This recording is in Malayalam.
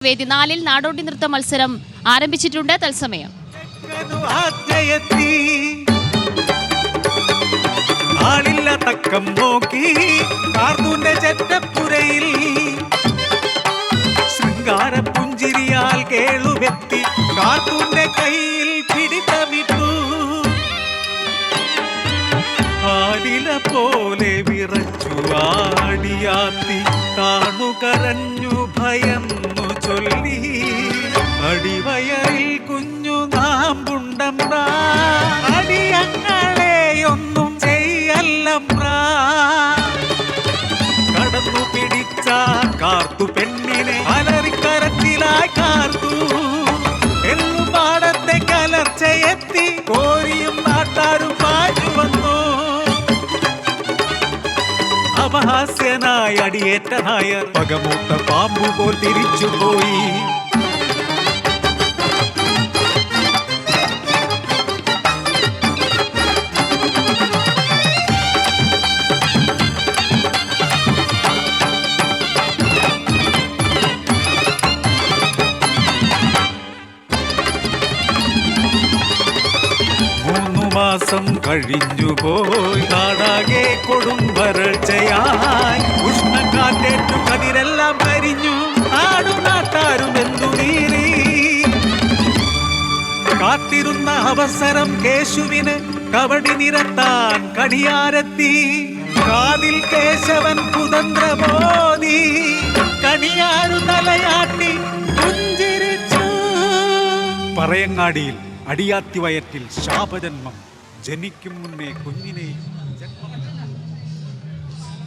വേദി 4-ൽ നാടോടി നൃത്ത മത്സരം ആരംഭിച്ചിട്ടുണ്ട്. തത്സമയം ആളില്ല തക്കം നോക്കി കാർത്തൂന്റെ ചെറ്റപ്പുരയിൽ ശൃംഗാര പുഞ്ചിരിയാൽ കേളുവെത്തി കാർത്തൂന്റെ കയ്യിൽ പിടിത്തമിട്ടു. ആലില പോലെ വിറച്ചു ആടിയാത്തി താണു കരഞ്ഞു ഭയന്നു ചൊല്ലി അടിവയറിൽ കുഞ്ഞു നാമ്പുണ്ടമ്ര അടിയങ്ങളെയൊന്നും ചെയ്യല്ലമ്ര. കടന്നു പിടിച്ച കാർത്തു പെണ്ണിനെ അലറിക്കരത്തിലായി കാർത്തു. എല്ലുപാടത്തെ കലർച്ചയെത്തി കോരിയും നാട്ടാരും പാഞ്ഞു വന്നു. അപഹാസ്യനായ അടിയേറ്റ നായർ പകമൂത്ത പാമ്പുപോൽ തിരിച്ചുപോയി. മാസം കഴിഞ്ഞുപോയി നാടാകെ കൊടും വരൾച്ചയായി. ഉഷ്ണക്കാറ്റേറ്റു കതിരെല്ലാം കരിഞ്ഞു നാടും നാട്ടാരും എന്തു നീറി. കാത്തിരുന്ന അവസരം കേശുവിന് കവടി നിരത്താൻ കണിയാരെത്തി. കാതിൽ കേശവൻ കുതന്ത്രമോദി കണിയാരു തലയാട്ടി പുഞ്ചിരിച്ചു. പറയങ്ങാടിയിൽ അടിയാത്തി വയറ്റിൽ ശാപജന്മം ജനിക്കും മുന്നേ കുഞ്ഞിനെ